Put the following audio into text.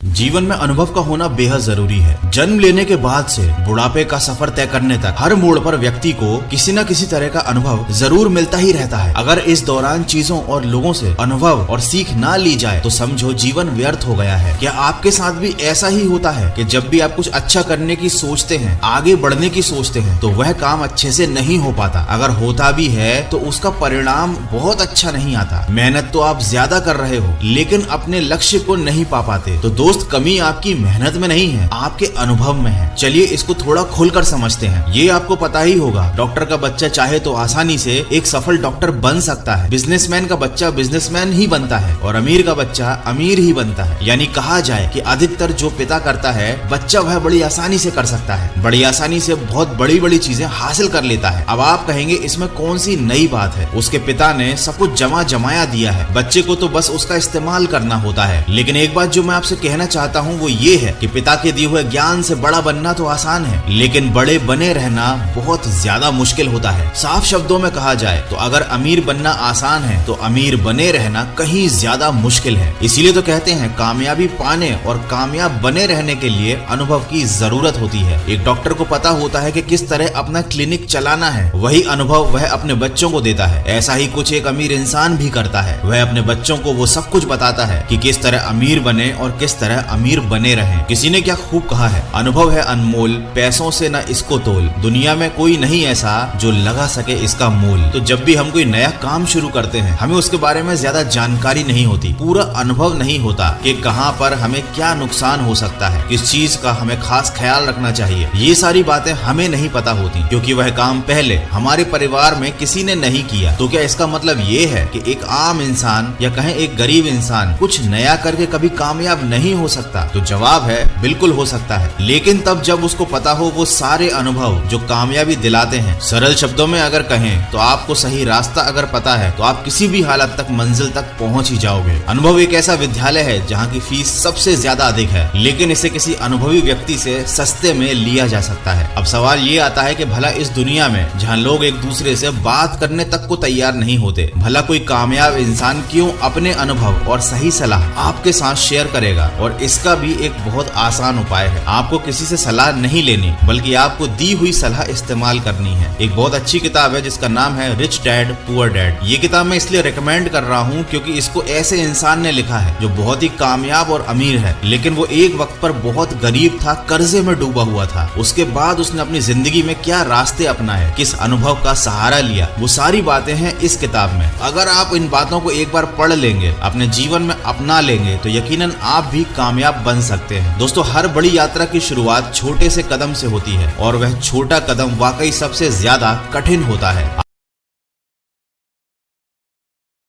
जीवन में अनुभव का होना बेहद जरूरी है। जन्म लेने के बाद से बुढ़ापे का सफर तय करने तक हर मोड़ पर व्यक्ति को किसी न किसी तरह का अनुभव जरूर मिलता ही रहता है। अगर इस दौरान चीजों और लोगों से अनुभव और सीख ना ली जाए तो समझो जीवन व्यर्थ हो गया है। क्या आपके साथ भी ऐसा ही होता है कि जब भी आप कुछ अच्छा करने की सोचते हैं, आगे बढ़ने की सोचते हैं, तो वह काम अच्छे से नहीं हो पाता? अगर होता भी है तो उसका परिणाम बहुत अच्छा नहीं आता। मेहनत तो आप ज्यादा कर रहे हो लेकिन अपने लक्ष्य को नहीं पा पाते। तो दोस्त, कमी आपकी मेहनत में नहीं है, आपके अनुभव में है। चलिए इसको थोड़ा खुलकर समझते हैं। ये आपको पता ही होगा, डॉक्टर का बच्चा चाहे तो आसानी से एक सफल डॉक्टर बन सकता है, बिजनेसमैन का बच्चा बिजनेसमैन ही बनता है और अमीर का बच्चा अमीर ही बनता है। यानी कहा जाए कि अधिकतर जो पिता करता है बच्चा वह बड़ी आसानी से कर सकता है, बड़ी आसानी से बहुत बड़ी बड़ी चीजें हासिल कर लेता है। अब आप कहेंगे इसमें कौन सी नई बात है, उसके पिता ने सब कुछ जमाया दिया है, बच्चे को तो बस उसका इस्तेमाल करना होता है। लेकिन एक बात जो मैं आपसे कहना चाहता हूँ वो ये है कि पिता के दिए हुए ज्ञान से बड़ा बनना तो आसान है, लेकिन बड़े बने रहना बहुत ज्यादा मुश्किल होता है। साफ शब्दों में कहा जाए तो अगर अमीर बनना आसान है तो अमीर बने रहना कहीं ज्यादा मुश्किल है। इसीलिए तो कहते हैं कामयाबी पाने और कामयाब बने रहने के लिए अनुभव की जरूरत होती है। एक डॉक्टर को पता होता है कि किस तरह अपना क्लिनिक चलाना है, वही अनुभव वह अपने बच्चों को देता है। ऐसा ही कुछ एक अमीर इंसान भी करता है, वह अपने बच्चों को वो सब कुछ बताता है कि किस तरह अमीर बने और किस तरह अमीर बने रहे। किसी ने क्या खूब कहा है, अनुभव है अनमोल, पैसों से न इसको तोल, दुनिया में कोई नहीं ऐसा जो लगा सके इसका मूल। तो जब भी हम कोई नया काम शुरू करते हैं हमें उसके बारे में ज्यादा जानकारी नहीं होती, पूरा अनुभव नहीं होता कि कहां पर हमें क्या नुकसान हो सकता है, किस चीज का हमें खास ख्याल रखना चाहिए। ये सारी बातें हमें नहीं पता होती क्योंकि वह काम पहले हमारे परिवार में किसी ने नहीं किया। तो क्या इसका मतलब ये है कि एक आम इंसान या कहें एक गरीब इंसान कुछ नया करके कभी कामयाब नहीं हो सकता? तो जवाब है बिल्कुल हो सकता है, लेकिन तब जब उसको पता हो वो सारे अनुभव जो कामयाबी दिलाते हैं। सरल शब्दों में अगर कहें तो आपको सही रास्ता अगर पता है तो आप किसी भी हालत तक मंजिल तक पहुंच ही जाओगे। अनुभव एक ऐसा विद्यालय है जहाँ की फीस सबसे ज्यादा अधिक है, लेकिन इसे किसी अनुभवी व्यक्ति से सस्ते में लिया जा सकता है। अब सवाल ये आता है कि भला इस दुनिया में जहाँ लोग एक दूसरे से बात करने तक को तैयार नहीं होते, भला कोई कामयाब इंसान क्यों अपने अनुभव और सही सलाह आपके साथ शेयर करेगा? और इसका भी एक बहुत आसान उपाय है, आपको किसी से सलाह नहीं लेनी बल्कि आपको दी हुई सलाह इस्तेमाल करनी है। एक बहुत अच्छी किताब है जिसका नाम है रिच डैड पुअर डैड। ये किताब मैं इसलिए रिकमेंड कर रहा हूँ क्योंकि इसको ऐसे इंसान ने लिखा है जो बहुत ही कामयाब और अमीर है, लेकिन वो एक वक्त पर बहुत गरीब था, कर्जे में डूबा हुआ था। उसके बाद उसने अपनी जिंदगी में क्या रास्ते अपनाए, किस अनुभव का सहारा लिया, वो सारी बातें हैं इस किताब में। अगर आप इन बातों को एक बार पढ़ लेंगे, अपने जीवन में अपना लेंगे तो यकीनन आप भी कामयाब बन सकते हैं। दोस्तों, हर बड़ी यात्रा की शुरुआत छोटे से कदम से होती है और वह छोटा कदम वाकई सबसे ज्यादा कठिन होता है।